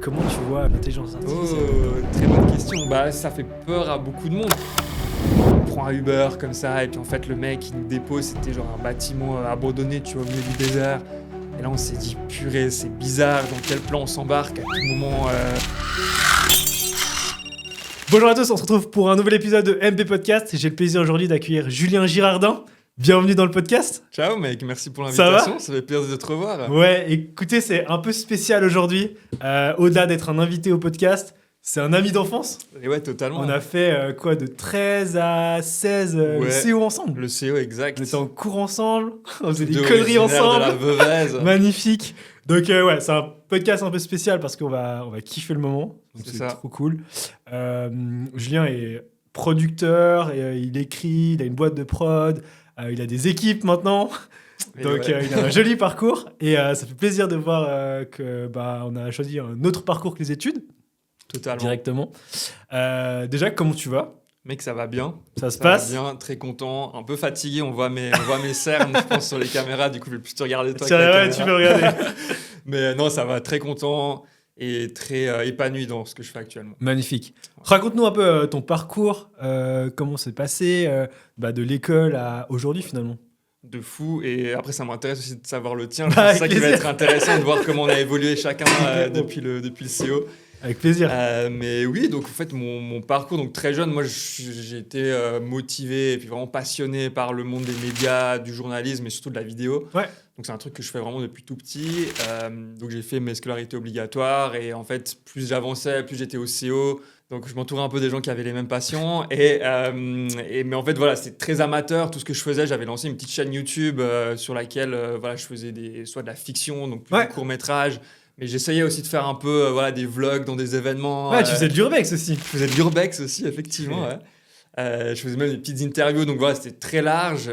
comment tu vois l'intelligence artificielle? Très bonne question. Bah, ça fait peur à beaucoup de monde. On prend un Uber comme ça, et puis en fait, le mec, il nous dépose, c'était genre un bâtiment abandonné, tu vois, au milieu du désert. Et là, on s'est dit, purée, c'est bizarre, dans quel plan on s'embarque à tout moment. Bonjour à tous, on se retrouve pour un nouvel épisode de MP Podcast. J'ai le plaisir aujourd'hui d'accueillir Julien Girardin. Bienvenue dans le podcast. Ciao mec, merci pour Ça l'invitation, ça fait plaisir de te revoir. Ouais, écoutez, c'est un peu spécial aujourd'hui. Au-delà d'être un invité au podcast, c'est un ami d'enfance. Et ouais, totalement. On a fait de 13 à 16 le Ouais. CO ensemble. Le CO, exact. On était en cours ensemble, on faisait des Deux conneries originaires ensemble. de la Veuvez. Magnifique. Donc ouais, c'est un podcast un peu spécial parce qu'on va kiffer le moment. Donc C'est c'est ça. trop cool. Julien est producteur, et, il écrit, il a une boîte de prod, il a des équipes maintenant. Et Donc ouais. il a un joli parcours et ça fait plaisir de voir que on a choisi un autre parcours que les études Totalement. directement. Déjà, comment tu vas? Mec, ça va bien. Ça se Ça va passe? bien, très content, un peu fatigué, on voit mes cernes, je pense, sur les caméras, du coup, je vais plus te regarder toi. Tiens, avec la ouais, tu caméra. peux regarder. Mais non, ça va, très content et très épanoui dans ce que je fais actuellement. Magnifique. Raconte-nous un peu ton parcours, comment c'est passé de l'école à aujourd'hui finalement. De fou, et après, ça m'intéresse aussi de savoir le tien. Bah, C'est ça avec qui va plaisir. être intéressant de voir comment on a évolué chacun depuis le CO. Avec plaisir. Mais oui, donc en fait, mon parcours, donc très jeune, moi j'ai été motivé et puis vraiment passionné par le monde des médias, du journalisme et surtout de la vidéo. Ouais. Donc c'est un truc que je fais vraiment depuis tout petit. Donc j'ai fait mes scolarités obligatoires et en fait, plus j'avançais, plus j'étais au CO. Donc je m'entourais un peu des gens qui avaient les mêmes passions. Mais en fait, voilà, c'était très amateur tout ce que je faisais. J'avais lancé une petite chaîne YouTube sur laquelle voilà, je faisais soit de la fiction, donc plus Ouais. du court-métrage. Mais j'essayais aussi de faire un peu voilà, des vlogs dans des événements. Ouais, tu faisais de l'urbex aussi. Je faisais de l'urbex aussi, effectivement. Ouais. Ouais. Je faisais même des petites interviews, donc voilà, c'était très large.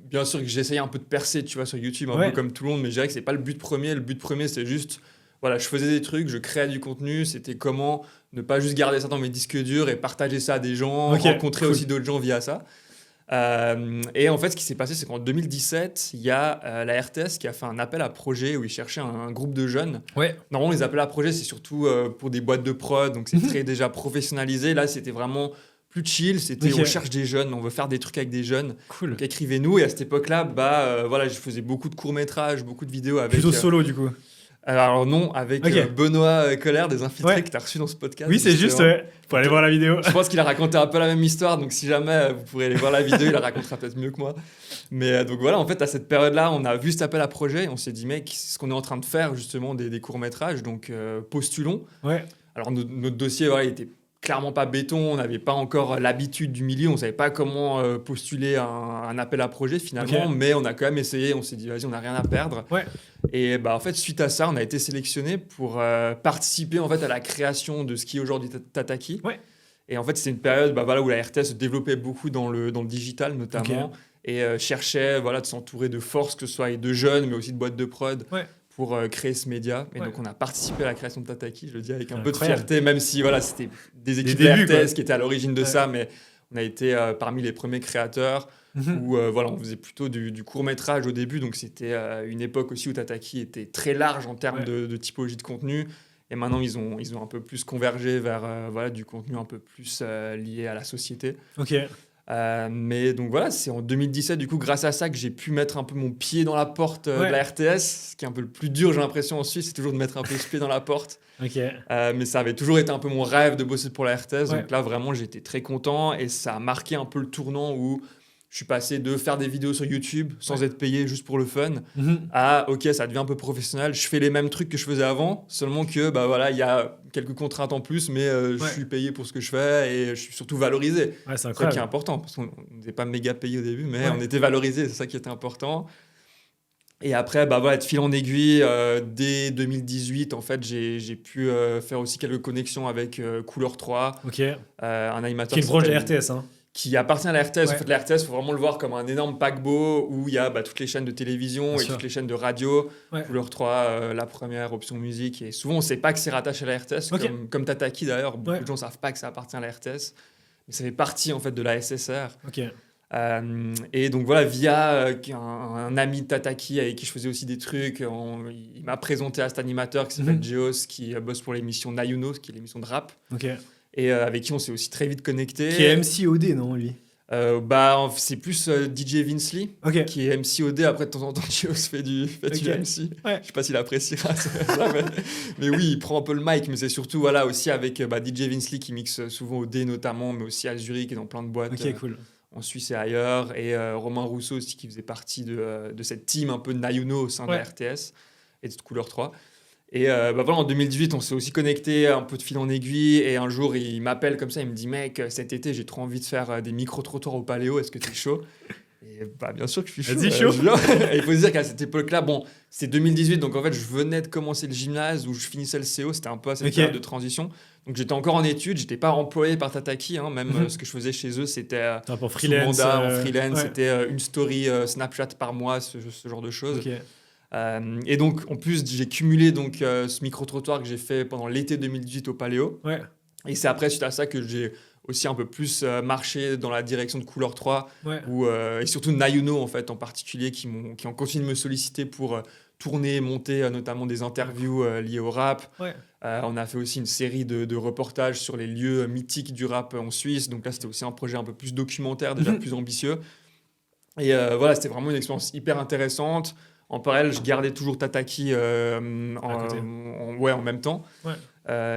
Bien sûr que j'essayais un peu de percer, tu vois, sur YouTube, un Ouais. peu comme tout le monde, mais je dirais que c'est pas le but premier. Le but premier, c'est juste, voilà, je faisais des trucs, je créais du contenu. C'était comment ne pas juste garder ça dans mes disques durs et partager ça à des gens, Ok, rencontrer cool. aussi d'autres gens via ça. Et en fait, ce qui s'est passé, c'est qu'en 2017, il y a la RTS qui a fait un appel à projet où ils cherchaient un groupe de jeunes. Ouais. Normalement, les appels à projet, c'est surtout pour des boîtes de prod, donc c'est très déjà professionnalisé. Là, c'était vraiment plus chill. C'était Ok. on cherche des jeunes, on veut faire des trucs avec des jeunes. Cool. Donc écrivez-nous. Et à cette époque-là, voilà, je faisais beaucoup de courts-métrages, beaucoup de vidéos avec. Plutôt solo du coup. Alors non, avec Ok. Benoît Colère des Infiltrés Ouais. que tu as reçu dans ce podcast. Oui, c'est juste, justement. ouais. Faut aller voir la vidéo. Je pense qu'il a raconté un peu la même histoire, donc si jamais vous pourrez aller voir la vidéo, il la racontera peut-être mieux que moi. Mais donc voilà, en fait, à cette période-là, on a vu cet appel à projet et on s'est dit, mec, c'est ce qu'on est en train de faire justement des courts-métrages, donc postulons. Ouais. Alors notre dossier, voilà, il était clairement pas béton, on n'avait pas encore l'habitude du milieu, on savait pas comment postuler un appel à projet finalement, Ok. mais on a quand même essayé, on s'est dit, vas-y, on n'a rien à perdre. Ouais. Et en fait, suite à ça, on a été sélectionné pour participer en fait à la création de ce qui est aujourd'hui Tataki. Ouais. Et en fait, c'est une période voilà, où la RTS se développait beaucoup dans le digital notamment, Ok. et cherchait voilà, de s'entourer de forces, que ce soit et de jeunes, mais aussi de boîtes de prod, Ouais. pour créer ce média. Et Ouais. donc, on a participé à la création de Tataki, je le dis avec un peu de Incroyable. fierté, même si voilà, c'était des équipes débuts, de la RTS quoi. qui étaient à l'origine de Ouais. ça, mais on a été parmi les premiers créateurs. Mhm. Où voilà, on faisait plutôt du court-métrage au début, donc c'était une époque aussi où Tataki était très large en termes Ouais. de typologie de contenu. Et maintenant, ils ont un peu plus convergé vers voilà, du contenu un peu plus lié à la société. Ok. Mais donc voilà, c'est en 2017, du coup, grâce à ça, que j'ai pu mettre un peu mon pied dans la porte Ouais. de la RTS. Ce qui est un peu le plus dur, j'ai l'impression, en Suisse, c'est toujours de mettre un peu ce pied dans la porte. Ok. Mais ça avait toujours été un peu mon rêve de bosser pour la RTS. Ouais. Donc là, vraiment, j'étais très content. Et ça a marqué un peu le tournant où je suis passé de faire des vidéos sur YouTube sans être payé juste pour le fun Mhm. à ok, ça devient un peu professionnel. Je fais les mêmes trucs que je faisais avant, seulement que voilà, il y a quelques contraintes en plus, mais je Ouais. suis payé pour ce que je fais et je suis surtout valorisé. Ouais, c'est C'est ça qui est incroyable. important parce qu'on n'était pas méga payé au début, mais Ouais. on était valorisé, c'est ça qui était important. Et après, voilà, de fil en aiguille, dès 2018, en fait, j'ai pu faire aussi quelques connexions avec Couleur 3, Ok. un animateur Qui est une branche de la s'appelle- RTS, hein. qui appartient à la RTS. Ouais. En fait, la RTS, il faut vraiment le voir comme un énorme paquebot où il y a toutes les chaînes de télévision Bien et sûr. toutes les chaînes de radio. Ouais. Couleur 3, la première, option musique. Et souvent, on ne sait pas que c'est rattaché à la RTS, Ok. comme Tataki d'ailleurs. Beaucoup Ouais. de gens ne savent pas que ça appartient à la RTS. Mais ça fait partie en fait de la SSR. Ok. Et donc voilà, via un ami de Tataki avec qui je faisais aussi des trucs, il m'a présenté à cet animateur qui s'appelle Geos, qui bosse pour l'émission Nayuno, qui est l'émission de rap, Ok. et avec qui on s'est aussi très vite connecté. Qui est MC OD, non, lui? C'est plus DJ Vince Lee, Ok. qui est MC OD. Après, de temps en temps, Geos fait du MC. Ouais. Je sais pas s'il appréciera ça, mais oui, il prend un peu le mic, mais c'est surtout voilà, aussi avec DJ Vince Lee qui mixe souvent OD notamment, mais aussi à Zurich et dans plein de boîtes. Ok, cool. En Suisse et ailleurs, et Romain Rousseau aussi qui faisait partie de cette team un peu de Nayuno au sein de la RTS et de Couleur 3. Et voilà, en 2018, on s'est aussi connecté un peu de fil en aiguille, et un jour il m'appelle comme ça, il me dit mec, cet été j'ai trop envie de faire des micro-trottoirs au Paléo, est-ce que tu es chaud? Et bien sûr que je suis chaud. Vas-y, chaud. Et il faut se dire qu'à cette époque-là, bon, c'est 2018, donc en fait je venais de commencer le gymnase où je finissais le CO, c'était un peu à cette période de transition. Donc j'étais encore en études, j'étais pas employé par Tataki, même ce que je faisais chez eux, c'était Pour freelance, sous mandat, en freelance, ouais. c'était une story Snapchat par mois, ce genre de choses. Ok. Et donc en plus j'ai cumulé donc ce micro-trottoir que j'ai fait pendant l'été 2018 au Paléo. Ouais. Et c'est après suite à ça que j'ai aussi un peu plus marché dans la direction de Couleur 3, Ouais. et surtout Nayuno en fait en particulier qui ont continué de me solliciter pour tourner, monter notamment des interviews liées au rap. Ouais. On a fait aussi une série de reportages sur les lieux mythiques du rap en Suisse. Donc là, c'était aussi un projet un peu plus documentaire, déjà plus ambitieux. Et voilà, c'était vraiment une expérience hyper intéressante. En parallèle, je gardais toujours Tataki en même temps. Ouais.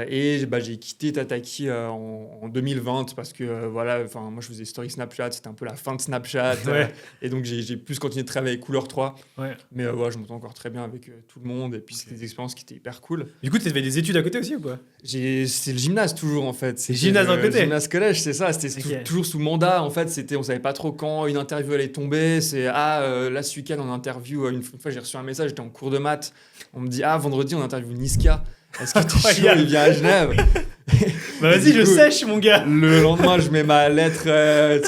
Et j'ai quitté Tataki en 2020 parce que voilà, moi je faisais story Snapchat, c'était un peu la fin de Snapchat. Ouais. Et donc j'ai plus continué de travailler avec Couleur 3. Ouais. Mais voilà, je m'entends encore très bien avec tout le monde. Et puis c'était des expériences qui étaient hyper cool. Du coup, tu fait des études à côté aussi ou pas? C'est le gymnase toujours en fait. C'est gymnase d'un côté. Gymnase collège, c'est ça. C'était toujours sous mandat en fait. On savait pas trop quand une interview allait tomber. Là ce week-end on interview. Une fois j'ai reçu un message, j'étais en cours de maths. On me dit vendredi on interview Niska. Est-ce que t'es chaud, il vient à Genève? Bah vas-y, je sèche mon gars. Le lendemain, je mets ma lettre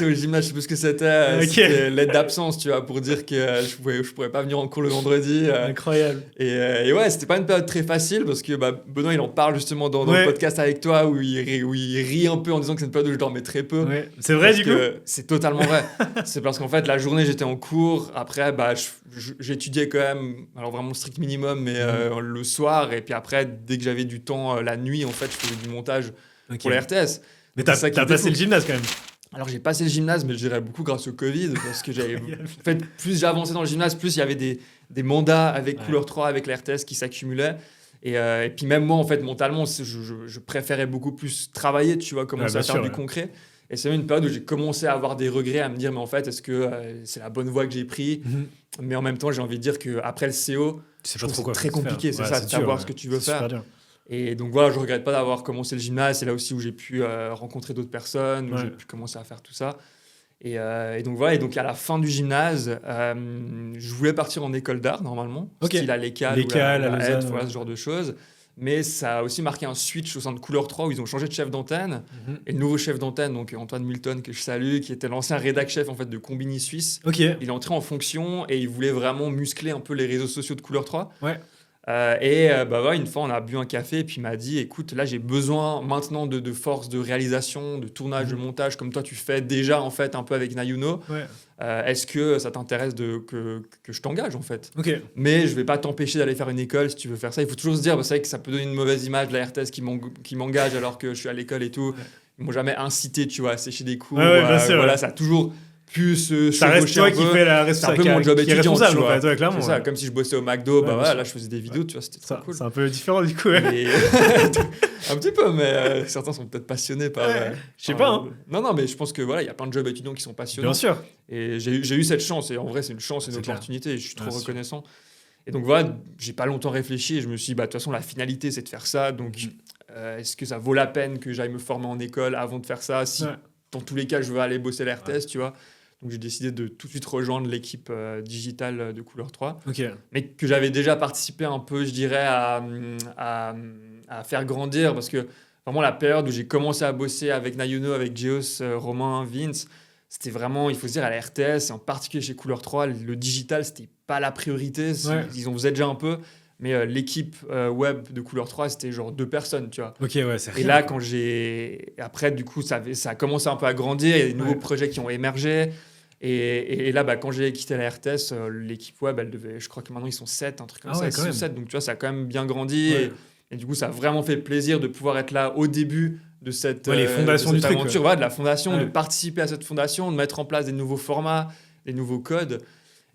au gymnase, je sais plus ce que c'était. C'était lettre d'absence, tu vois, pour dire que je pourrais pas venir en cours le vendredi. Incroyable. Et ouais, c'était pas une période très facile parce que Benoît, il en parle justement dans le podcast avec toi où il rit un peu en disant que c'est une période où je dormais très peu. Ouais. C'est vrai du coup? C'est totalement vrai. C'est parce qu'en fait, la journée, j'étais en cours. Après, j'étudiais quand même, alors vraiment strict minimum, mais le soir. Et puis après, dès que j'avais du temps la nuit, en fait, je faisais du montage pour la RTS. Mais t'as passé le gymnase quand même. Alors j'ai passé le gymnase, mais je dirais beaucoup grâce au Covid, parce que en fait, plus j'avançais dans le gymnase, plus il y avait des mandats avec Couleur 3, avec la RTS qui s'accumulaient. Et puis même moi, en fait, mentalement, je préférais beaucoup plus travailler, tu vois, commencer à faire du concret. Et c'est une période où j'ai commencé à avoir des regrets, à me dire, mais en fait, est-ce que c'est la bonne voie que j'ai prise? Mais en même temps, j'ai envie de dire qu'après le CO, c'est très compliqué, c'est ça, de savoir ce que tu veux faire. Et donc voilà, je ne regrette pas d'avoir commencé le gymnase. C'est là aussi où j'ai pu rencontrer d'autres personnes, où j'ai pu commencer à faire tout ça. Et donc voilà, et donc à la fin du gymnase, je voulais partir en école d'art normalement, style à l'ECAL, à Lausanne, voilà, ce genre de choses. Mais ça a aussi marqué un switch au sein de Couleur 3 où ils ont changé de chef d'antenne. Et le nouveau chef d'antenne, donc Antoine Multon, que je salue, qui était l'ancien rédac-chef en fait, de Combini Suisse, il est entré en fonction et il voulait vraiment muscler un peu les réseaux sociaux de Couleur 3. Ouais. Une fois on a bu un café et puis il m'a dit écoute, là j'ai besoin maintenant de force de réalisation, de tournage, de montage comme toi tu fais déjà en fait un peu avec Nayuno. Est-ce que ça t'intéresse que je t'engage en fait? Mais je vais pas t'empêcher d'aller faire une école si tu veux faire ça. Il faut toujours se dire, c'est vrai que ça peut donner une mauvaise image de la RTS qui m'engage alors que je suis à l'école et tout. Ils m'ont jamais incité, tu vois, à sécher des cours. Voilà, ça a toujours ça reste toi qui fais la responsabilité. C'est un peu mon job étudiant, tu vois. En fait, clairement. C'est ça, comme si je bossais au McDo, là je faisais des vidéos, tu vois, c'était trop cool. C'est un peu différent du coup. Un petit peu, mais certains sont peut-être passionnés par. Je sais pas. Non, mais je pense que voilà, il y a plein de jobs étudiants qui sont passionnants. Bien sûr. Et j'ai eu cette chance, et en vrai, c'est une chance et une opportunité, et je suis trop reconnaissant. Et donc voilà, j'ai pas longtemps réfléchi, et je me suis dit, de toute façon, la finalité, c'est de faire ça. Donc, est-ce que ça vaut la peine que j'aille me former en école avant de faire ça? Si dans tous les cas, je veux aller bosser la RTS, tu vois. Donc j'ai décidé de tout de suite rejoindre l'équipe digitale de Couleur 3. Mais que j'avais déjà participé un peu, je dirais, à faire grandir. Parce que vraiment, la période où j'ai commencé à bosser avec Nayuno, avec Geos, Romain, Vince, c'était vraiment, il faut se dire, à la RTS, et en particulier chez Couleur 3, le digital, c'était pas la priorité. Ils en faisaient déjà un peu. Mais l'équipe web de Couleur 3, c'était genre 2 personnes, tu vois. C'est rien. Et là, après, du coup, ça a commencé un peu à grandir. Il y a des nouveaux projets qui ont émergé. Et là, quand j'ai quitté la RTS, l'équipe web, je crois que maintenant ils sont 7, un truc comme ça. Ouais, Ils quand sont même. 7, donc tu vois, ça a quand même bien grandi. Ouais. Et du coup, ça a vraiment fait plaisir de pouvoir être là au début de cette, Ouais, les fondations de du cette truc, aventure, voilà, de la fondation, Ouais. de participer à cette fondation, de mettre en place des nouveaux formats, des nouveaux codes.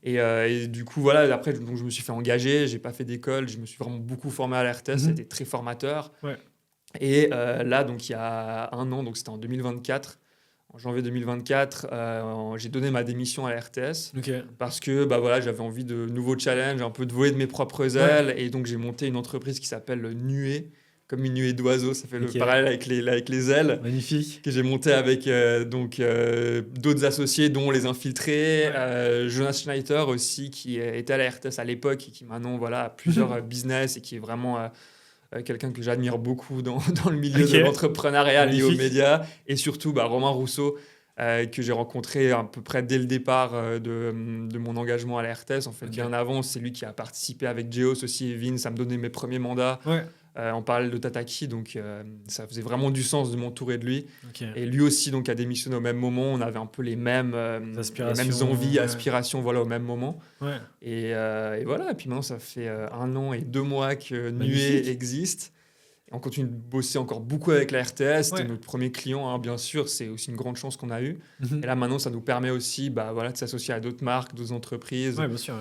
Et du coup, voilà, après, donc, je me suis fait engager, j'ai pas fait d'école, je me suis vraiment beaucoup formé à la RTS, ça a été très formateur. Ouais. Et là, donc il y a un an, donc c'était en 2024, en janvier 2024, j'ai donné ma démission à la RTS Ok. parce que voilà, j'avais envie de nouveaux challenges, un peu de voler de mes propres ailes. Et donc j'ai monté une entreprise qui s'appelle Nuée, comme une nuée d'oiseaux, ça fait le Ok. parallèle avec les ailes, Magnifique. que j'ai monté avec d'autres associés, dont les infiltrés, Jonas Schneider aussi, qui était à la RTS à l'époque et qui maintenant a plusieurs business et qui est vraiment quelqu'un que j'admire beaucoup dans le milieu de l'entrepreneuriat lié aux Magnifique. médias. Et surtout, Romain Rousseau, que j'ai rencontré à peu près dès le départ de mon engagement à la RTS. En fait, bien avant, c'est lui qui a participé avec Geos aussi et Vince à me donner mes premiers mandats. Ouais. En parallèle de Tataki, donc ça faisait vraiment du sens de m'entourer de lui. Ok. Et lui aussi donc a démissionné au même moment. On avait un peu les mêmes envies, aspirations, au même moment. Ouais. Et voilà. Et puis maintenant, ça fait 1 an et 2 mois que Magnifique. Nuée existe. Et on continue de bosser encore beaucoup avec la RTS. C'était notre premier client, hein, bien sûr. C'est aussi une grande chance qu'on a eue. Et là, maintenant, ça nous permet aussi de s'associer à d'autres marques, d'autres entreprises, bien sûr,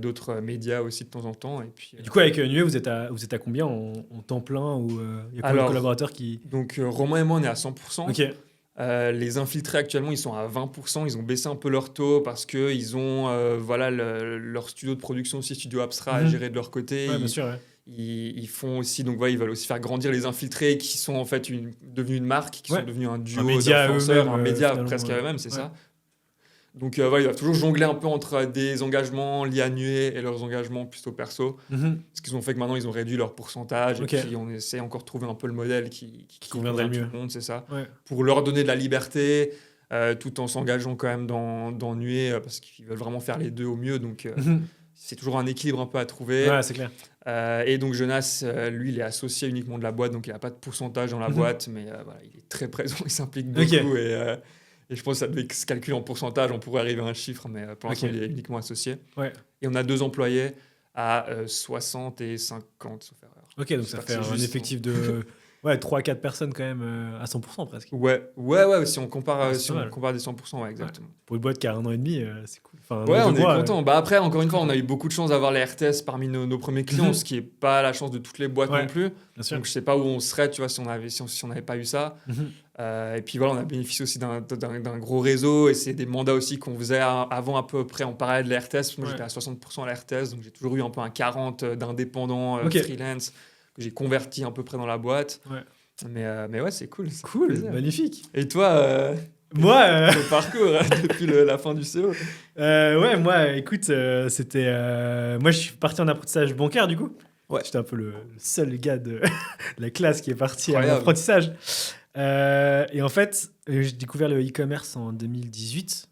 d'autres médias aussi de temps en temps. Et puis, du coup, avec Nuée, vous êtes à combien en temps plein ou il y a combien de collaborateurs qui... Donc, Romain et moi, on est à 100%. Ok. Les infiltrés, actuellement, ils sont à 20%. Ils ont baissé un peu leur taux parce qu'ils ont leur studio de production aussi, Studio Abstra, à gérer de leur côté. Ouais, bien sûr, ils font aussi, donc ils veulent aussi faire grandir les infiltrés qui sont en fait devenus une marque, qui sont devenus un duo d'influenceurs, un média presque à eux-mêmes, c'est ça. Donc ils doivent toujours jongler un peu entre des engagements liés à Nuée et leurs engagements plutôt perso. Ce qu'ils ont fait que maintenant ils ont réduit leur pourcentage et puis on essaie encore de trouver un peu le modèle qui conviendrait convient le à mieux. tout le monde, c'est ça. Ouais. Pour leur donner de la liberté, tout en s'engageant quand même dans Nuée parce qu'ils veulent vraiment faire les deux au mieux. Donc c'est toujours un équilibre un peu à trouver. Ouais, c'est clair. Et donc Jonas, lui, il est associé uniquement de la boîte, donc il n'a pas de pourcentage dans la boîte, mais il est très présent, il s'implique beaucoup. Et je pense que ça devait se calculer en pourcentage, on pourrait arriver à un chiffre, mais pour l'instant, il est uniquement associé. Ouais. Et on a 2 employés à 60 et 50, sauf erreur. Ok, donc ça fait un effectif de 3-4 personnes quand même à 100% presque. Ouais, si on compare, des 100%, exactement. Pour une boîte qui a 1 an et demi, c'est cool. Enfin, on est content. Après, encore une fois, on a eu beaucoup de chance d'avoir les RTS parmi nos premiers clients, ce qui n'est pas la chance de toutes les boîtes non plus. Bien sûr. Donc je sais pas où on serait, tu vois, si on n'avait pas eu ça. Et puis on a bénéficié aussi d'un gros réseau et c'est des mandats aussi qu'on faisait avant à peu près en parallèle de la RTS. Moi, j'étais à 60% à la RTS, donc j'ai toujours eu un peu un 40 d'indépendants freelance que j'ai converti à peu près dans la boîte. Mais c'est cool. Cool, magnifique. Et toi moi, ton parcours depuis la fin du CO. Moi, écoute, c'était. Moi, je suis parti en apprentissage bancaire, du coup. J'étais un peu le seul gars de la classe qui est parti en apprentissage. Et en fait, j'ai découvert le e-commerce en 2018.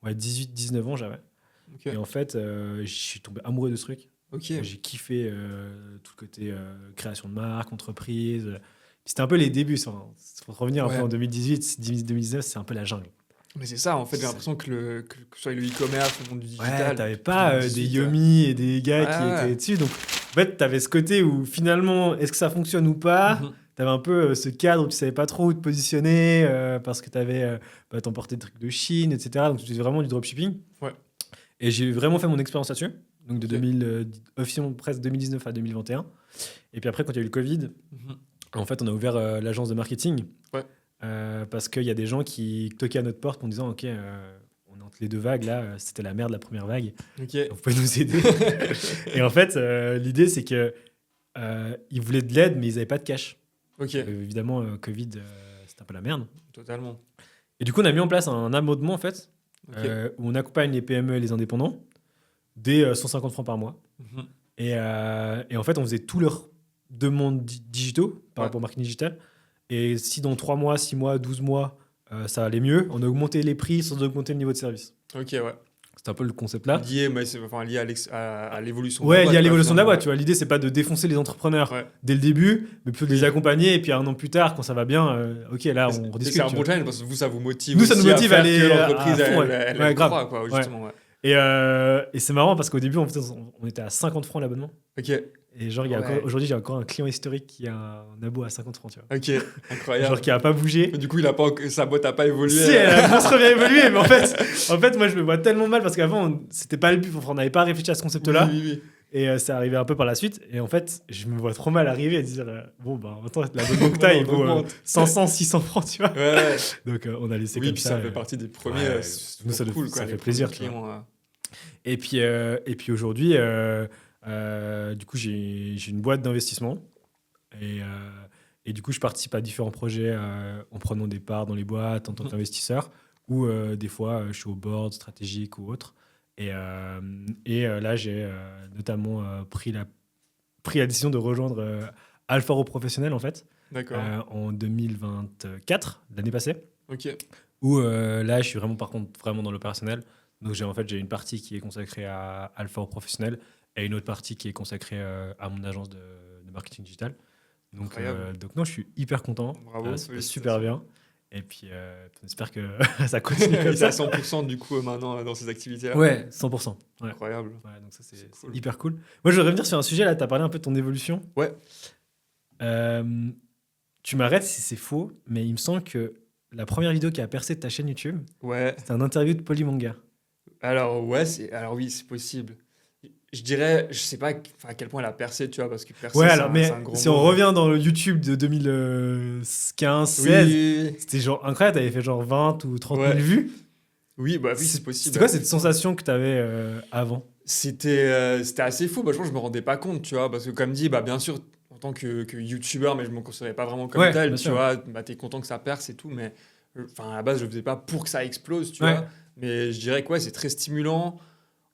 18-19 ans, j'avais. Et en fait, je suis tombé amoureux de ce truc. J'ai kiffé tout le côté création de marque, entreprise. C'était un peu les débuts. Faut revenir un peu en 2018, 2019, c'est un peu la jungle. Mais c'est ça, en fait, j'ai l'impression que soit le e-commerce, le monde du digital. T'avais pas des Yomi et des gars qui étaient dessus. Donc, en fait, t'avais ce côté où finalement, est-ce que ça fonctionne ou pas? T'avais un peu ce cadre où tu savais pas trop où te positionner parce que t'emportais des trucs de Chine, etc. Donc, tu faisais vraiment du dropshipping. Et j'ai vraiment fait mon expérience là-dessus. Donc, officiellement presque 2019 à 2021. Et puis après, quand il y a eu le Covid, en fait, on a ouvert l'agence de marketing. Parce qu'il y a des gens qui toquaient à notre porte en disant OK, on est entre les 2 vagues là, c'était la merde la première vague. Vous pouvez nous aider. Et en fait, l'idée c'est que ils voulaient de l'aide, mais ils n'avaient pas de cash. Évidemment, Covid, c'était un peu la merde. Totalement. Et du coup, on a mis en place un abonnement en fait, où on accompagne les PME et les indépendants dès 150 francs par mois. Et en fait, on faisait tous leurs demandes digitaux par rapport au marketing digital. Et si dans 3 mois, 6 mois, 12 mois, ça allait mieux, on a augmenté les prix sans augmenter le niveau de service. C'est un peu le concept là. Lié, mais lié à l'évolution de la boîte. Lié à l'évolution de la boîte, tu vois. L'idée, c'est pas de défoncer les entrepreneurs dès le début, mais plutôt de les accompagner. Et puis un an plus tard, quand ça va bien, ok, là, on rediscute. C'est un bon challenge parce que vous, ça vous motive. Nous, ça nous motive à aller que l'entreprise, elle croit, quoi, justement. Ouais. Et c'est marrant parce qu'au début, en fait, on était à 50 francs l'abonnement. Ok. Et genre, aujourd'hui, j'ai encore un client historique qui a un abo à 50 francs, tu vois. Ok, incroyable. Genre, qui a pas bougé. Mais du coup, sa boîte a pas évolué. Si, elle a monstrueux bien évolué, mais en fait, moi, je me vois tellement mal parce qu'avant, c'était pas le but. On n'avait pas réfléchi à ce concept-là. Oui. Et c'est arrivé un peu par la suite. Et en fait, je me vois trop mal arriver et dire maintenant, l'abonnement que t'as, il vaut 500, 600 francs, tu vois. Ouais. Donc, on a laissé comme ça. Oui, ça fait partie des premiers. Nous, ça cool, ça fait plaisir. Clients, Et puis aujourd'hui, du coup, j'ai une boîte d'investissement. Et du coup, je participe à différents projets en prenant des parts dans les boîtes en tant qu'investisseur. Ou des fois, je suis au board stratégique ou autre. Et là, j'ai notamment pris la décision de rejoindre Alpharo Professionnel, en fait, en 2024, l'année passée. Ok. Où là, je suis vraiment dans l'opérationnel. Donc, j'ai une partie qui est consacrée à Alpharo Professionnel et une autre partie qui est consacrée à mon agence de marketing digital. Donc non, je suis hyper content. Bravo, ça fait super bien. Et puis, on espère que ça continue comme ça. ça. À 100% du coup maintenant dans ces activités-là. Ouais, 100%. Ouais. Incroyable. Ouais, donc ça, c'est cool. Hyper cool. Moi, je voudrais revenir sur un sujet là. Tu as parlé un peu de ton évolution. Ouais. Tu m'arrêtes si c'est faux, mais il me semble que la première vidéo qui a percé de ta chaîne YouTube, c'était un interview de Polymanga. Alors oui, c'est possible. Je dirais, je sais pas à quel point elle a percé, tu vois, parce que percer, c'est un gros si mot. on revient dans le YouTube de 2015-16, c'était genre incroyable, t'avais fait genre 20 ou 30 000 vues. Oui, c'est possible. C'était quoi cette sensation que t'avais avant ? C'était assez fou, je pense que je me rendais pas compte, tu vois, parce que comme dit, bien sûr, en tant que YouTuber, mais je me considérais pas vraiment comme tel, tu vois, t'es content que ça perce et tout, mais à la base, je le faisais pas pour que ça explose, tu vois, mais je dirais que c'est très stimulant.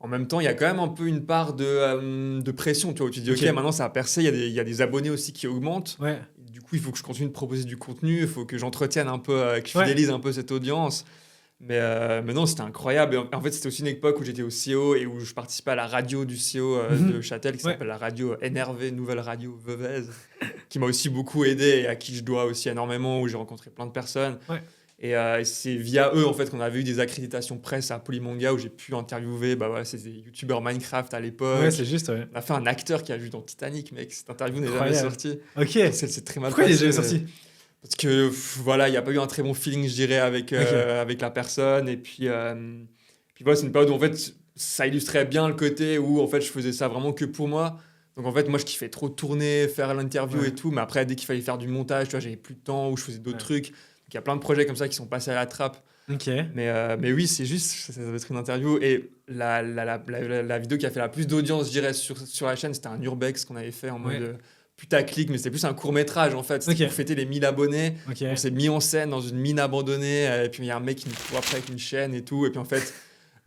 En même temps, il y a quand même un peu une part de pression, tu vois, où tu te dis, ok, maintenant ça a percé, il y a des abonnés aussi qui augmentent. Ouais. Du coup, il faut que je continue de proposer du contenu, il faut que j'entretienne un peu, que je fidélise un peu cette audience. Mais non, c'était incroyable. Et en fait, c'était aussi une époque où j'étais au CO et où je participais à la radio du CO de Châtel, qui s'appelle la radio NRV, Nouvelle Radio Vevez, qui m'a aussi beaucoup aidé et à qui je dois aussi énormément, où j'ai rencontré plein de personnes. Ouais. Et c'est via eux en fait qu'on avait eu des accréditations presse à Polymanga où j'ai pu interviewer c'était des youtubeurs Minecraft à l'époque. Ouais, c'est juste. Ouais. On a fait un acteur qui a joué dans Titanic, mec. Cette interview n'est jamais sortie. Ok. C'est très mal passé. Pourquoi il est jamais sorti ? Parce que il n'y a pas eu un très bon feeling, je dirais, avec la personne. Et puis c'est une période où en fait ça illustrait bien le côté où en fait je faisais ça vraiment que pour moi. Donc en fait moi je kiffais trop tourner, faire l'interview et tout, mais après dès qu'il fallait faire du montage, tu vois, j'avais plus de temps ou je faisais d'autres trucs. Il y a plein de projets comme ça qui sont passés à la trappe. Okay. Mais oui, c'est juste, ça doit être une interview. Et la vidéo qui a fait la plus d'audience, je dirais, sur la chaîne, c'était un urbex qu'on avait fait en mode putaclic, mais c'était plus un court-métrage en fait. C'était pour fêter les 1000 abonnés. On s'est mis en scène dans une mine abandonnée. Et puis il y a un mec qui nous court après avec une chaîne et tout. Et puis en fait,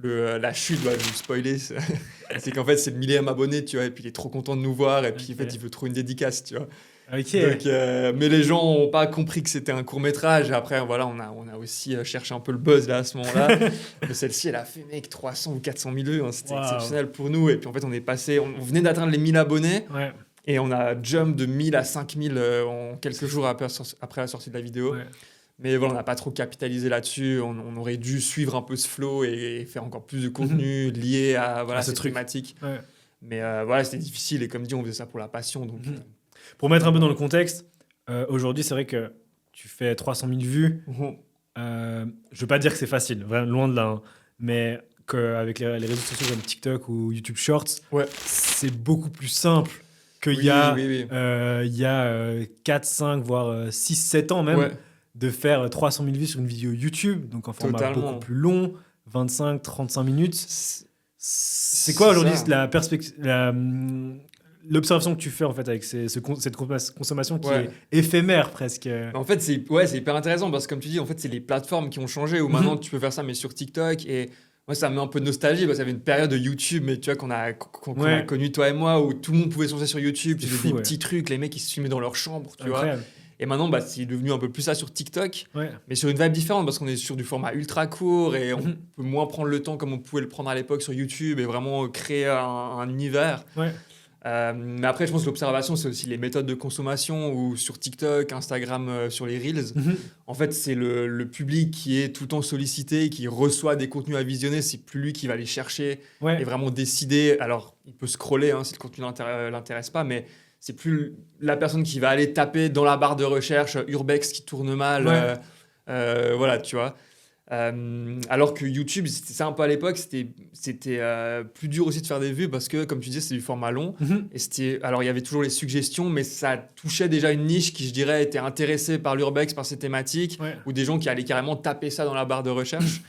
la chute, je vais vous spoiler, c'est qu'en fait, c'est le 1000e abonné, tu vois. Et puis il est trop content de nous voir. Et puis en fait, il veut trop une dédicace, tu vois. Donc, mais les gens n'ont pas compris que c'était un court-métrage. Après, voilà, on a aussi cherché un peu le buzz là, à ce moment-là. Mais celle-ci, elle a fait 300 ou 400 000 vues. Hein. C'était exceptionnel pour nous. Et puis en fait, on venait d'atteindre les 1000 abonnés. Ouais. Et on a jump de 1000 à 5000 en quelques jours après la sortie de la vidéo. Ouais. Mais voilà, on n'a pas trop capitalisé là-dessus. On aurait dû suivre un peu ce flow et faire encore plus de contenu lié à cette thématique. Ouais. Mais c'était difficile. Et comme dit, on faisait ça pour la passion. Donc... Pour mettre un peu dans le contexte, aujourd'hui, c'est vrai que tu fais 300 000 vues. Je ne veux pas dire que c'est facile, vraiment, loin de là. Hein, mais qu'avec les réseaux sociaux comme TikTok ou YouTube Shorts, c'est beaucoup plus simple qu'il y a 4, 5, voire 6, 7 ans même, de faire 300 000 vues sur une vidéo YouTube, donc en format beaucoup plus long, 25, 35 minutes. C'est quoi aujourd'hui la perspective, l'observation que tu fais en fait avec cette consommation qui est éphémère presque. En fait, c'est hyper intéressant parce que comme tu dis, en fait, c'est les plateformes qui ont changé où maintenant tu peux faire ça mais sur TikTok et moi ça me met un peu de nostalgie parce qu'il y avait une période de YouTube mais tu vois qu'on a connu toi et moi où tout le monde pouvait se lancer sur YouTube, tu faisais des petits trucs, les mecs ils se filmaient dans leur chambre, tu vois. Et maintenant, c'est devenu un peu plus ça sur TikTok, Ouais. mais sur une vibe différente parce qu'on est sur du format ultra court et on peut moins prendre le temps comme on pouvait le prendre à l'époque sur YouTube et vraiment créer un univers. Ouais. Mais après, je pense que l'observation, c'est aussi les méthodes de consommation ou sur TikTok, Instagram, sur les Reels. En fait, c'est le public qui est tout le temps sollicité, qui reçoit des contenus à visionner. C'est plus lui qui va les chercher et vraiment décider. Alors, il peut scroller si le contenu l'intéresse pas, mais c'est plus la personne qui va aller taper dans la barre de recherche Urbex qui tourne mal. Voilà, tu vois. Alors que YouTube, c'était ça un peu à l'époque, c'était plus dur aussi de faire des vues parce que, comme tu disais, c'est du format long. Et alors, il y avait toujours les suggestions, mais ça touchait déjà une niche qui, je dirais, était intéressée par l'urbex, par ces thématiques, ou des gens qui allaient carrément taper ça dans la barre de recherche.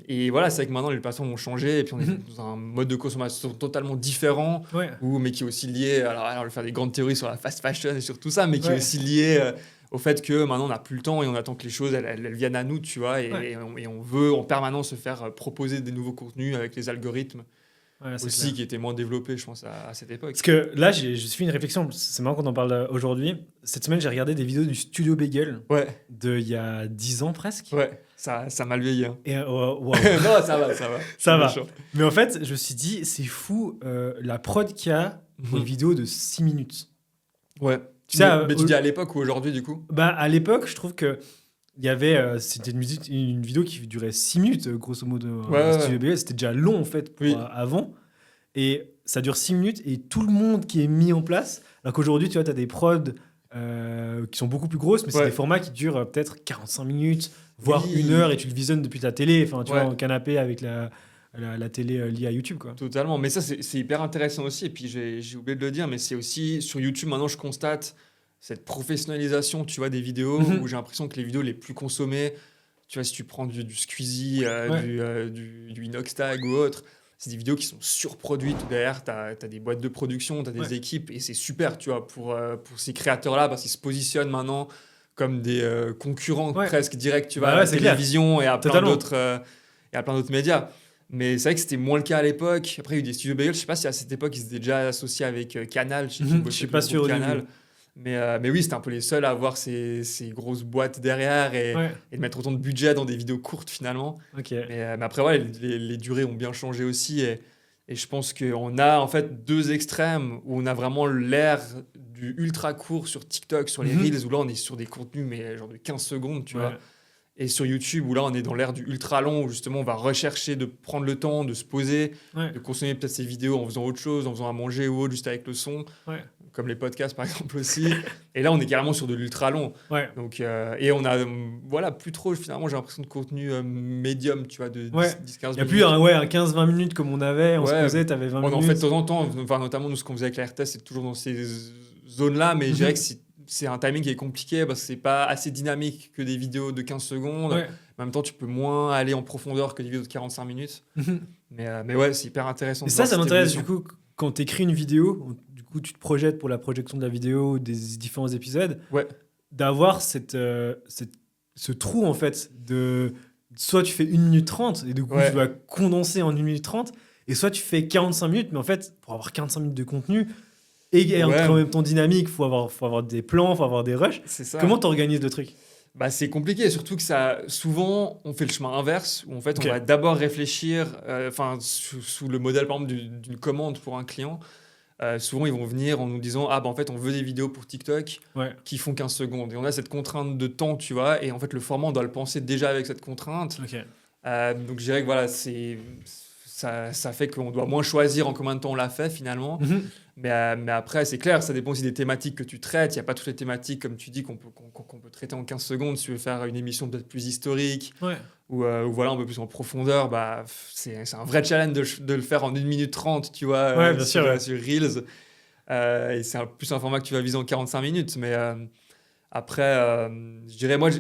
Et voilà, c'est vrai que maintenant, les plateformes ont changé et puis on est dans un mode de consommation totalement différent, mais qui est aussi lié, alors je vais faire des grandes théories sur la fast fashion et sur tout ça, mais qui est aussi lié au fait que maintenant on n'a plus le temps et on attend que les choses elles viennent à nous, tu vois, et on veut en permanence se faire proposer des nouveaux contenus avec les algorithmes aussi clair. Qui étaient moins développés, je pense, à cette époque. Parce que là, j'ai fait une réflexion, c'est marrant qu'on en parle aujourd'hui. Cette semaine, j'ai regardé des vidéos du Studio Bagel d'il y a 10 ans presque. Ouais, ça mal vieilli. Hein. Et, non, ça va. Ça va. Mais en fait, je me suis dit, c'est fou la prod qu'il y a pour une vidéo de 6 minutes. Ouais. Tu dis à l'époque ou aujourd'hui, du coup ? À l'époque, je trouve que il y avait, c'était une vidéo qui durait 6 minutes, grosso modo. C'était déjà long, en fait, avant. Et ça dure 6 minutes et tout le monde qui est mis en place. Alors qu'aujourd'hui, tu vois, tu as des prods qui sont beaucoup plus grosses, mais c'est des formats qui durent peut-être 45 minutes, voire 1 heure, et tu le visionnes depuis ta télé, enfin, tu vois, en canapé avec la télé liée à YouTube, quoi. Totalement. Mais ça, c'est hyper intéressant aussi. Et puis, j'ai oublié de le dire, mais c'est aussi sur YouTube, maintenant, je constate cette professionnalisation, tu vois, des vidéos où j'ai l'impression que les vidéos les plus consommées, tu vois, si tu prends du Squeezie, du Inoxtag ou autre, c'est des vidéos qui sont surproduites. Derrière, tu as des boîtes de production, tu as des équipes, et c'est super, tu vois, pour ces créateurs-là, parce qu'ils se positionnent maintenant comme des concurrents presque directs, tu vois, à la télévision et à plein d'autres médias. Mais c'est vrai que c'était moins le cas à l'époque. Après, il y a eu des studios Bagel. Je sais pas si à cette époque, ils étaient déjà associés avec Canal. Je suis pas sûr. Canal. Mais oui, c'était un peu les seuls à avoir ces grosses boîtes derrière et de mettre autant de budget dans des vidéos courtes finalement. Mais après, les durées ont bien changé aussi. Et je pense qu'on a en fait 2 extrêmes où on a vraiment l'ère du ultra court sur TikTok, sur les Reels, où là on est sur des contenus mais genre de 15 secondes, tu vois. Et sur YouTube, où là on est dans l'ère du ultra long, où justement on va rechercher de prendre le temps, de se poser, de consommer peut-être ces vidéos en faisant autre chose, en faisant à manger ou autre, juste avec le son. Comme les podcasts par exemple aussi. Et là, on est carrément sur de l'ultra long. Donc, et on a plus trop, finalement, j'ai l'impression de contenu médium, tu vois, de 10-15 minutes. Il n'y a plus un 15-20 minutes comme on avait, on se posait, tu avais 20 minutes. En fait, de temps en temps, notamment nous, ce qu'on faisait avec la RTS, c'est toujours dans ces zones-là, mais je dirais que c'est un timing qui est compliqué parce que c'est pas assez dynamique que des vidéos de 15 secondes. En même temps, tu peux moins aller en profondeur que des vidéos de 45 minutes. Mais ouais, c'est hyper intéressant. Et ça m'intéresse du coup, quand tu écris une vidéo, du coup, tu te projettes pour la projection de la vidéo, des différents épisodes, d'avoir ce trou en fait de soit tu fais 1 minute 30 et du coup tu vas condenser en 1 minute 30, et soit tu fais 45 minutes, mais en fait, pour avoir 45 minutes de contenu et en même temps dynamique, faut avoir des plans, faut avoir des rushs. Comment tu organises le truc ? C'est compliqué, surtout que souvent on fait le chemin inverse, où en fait on va d'abord réfléchir, sous le modèle par exemple d'une commande pour un client. Souvent ils vont venir en nous disant en fait on veut des vidéos pour TikTok qui font 15 secondes, et on a cette contrainte de temps, tu vois, et en fait le format on doit le penser déjà avec cette contrainte. Donc je dirais que voilà, ça fait qu'on doit moins choisir en combien de temps on l'a fait finalement. Mais après, c'est clair, ça dépend aussi des thématiques que tu traites. Il n'y a pas toutes les thématiques, comme tu dis, qu'on peut traiter en 15 secondes. Si tu veux faire une émission peut-être plus historique ou voilà, un peu plus en profondeur, c'est un vrai challenge de le faire en 1 minute 30, tu vois, sur Reels. Et c'est plus un format que tu vas viser en 45 minutes. Mais après, je dirais, moi,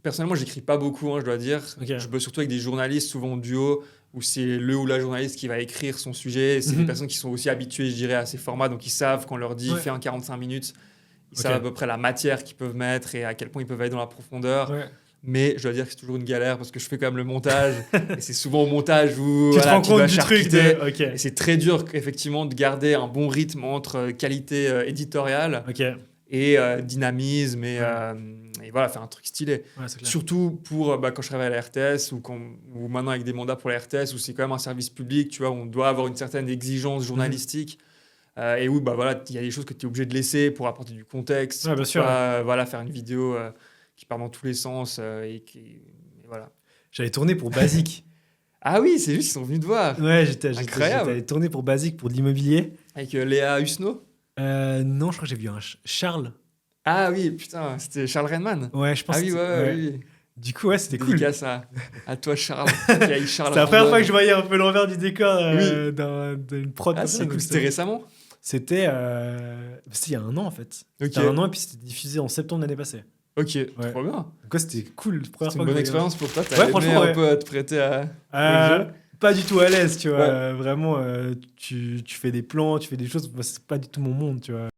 personnellement, je n'écris pas beaucoup, je dois dire. Je bosse surtout avec des journalistes, souvent en duo, où c'est le ou la journaliste qui va écrire son sujet. C'est des personnes qui sont aussi habituées, je dirais, à ces formats, donc ils savent qu'on leur dit fais un 45 minutes, ils savent à peu près la matière qu'ils peuvent mettre et à quel point ils peuvent aller dans la profondeur. Mais je dois dire que c'est toujours une galère parce que je fais quand même le montage et c'est souvent au montage où tu te rends compte du charcuter. Et c'est très dur effectivement de garder un bon rythme entre qualité éditoriale et dynamisme et voilà, faire un truc stylé. Ouais, c'est clair. Surtout pour quand je travaille à la RTS ou maintenant avec des mandats pour la RTS où c'est quand même un service public, tu vois, où on doit avoir une certaine exigence journalistique. Et où voilà, il y a des choses que tu es obligé de laisser pour apporter du contexte, Ouais, bien pour sûr. pas, voilà, faire une vidéo qui part dans tous les sens et voilà. J'avais tourné pour Basic. Ah oui, c'est juste, ils sont venus te voir. Ouais, j'étais Incroyable. allé tourner pour Basic pour de l'immobilier. Avec Léa Husneau. Non, je crois que j'ai vu un Charles. Ah oui, putain, c'était Charles Redman. Ouais, je pense Ah oui, que ouais, oui. Du coup, ouais, c'était cool. Dédicace à toi, Charles. Charles C'était la première fois que je voyais un peu l'envers du décor Oui. d'une prod. Ah, comme c'est ça, cool. donc C'était récemment? C'était il y a un an en fait. Ok. C'était un an et puis c'était diffusé en septembre l'année passée. Ok, Ouais. trop bien. Donc ouais, c'était cool. Première C'est fois une que bonne je voyais expérience pour toi. T'as Ouais, aimé franchement, un ouais. peu à te prêter au jeu? Pas du tout à l'aise, tu vois. Vraiment, tu fais des plans, tu fais des choses. Moi, c'est pas du tout mon monde, tu vois.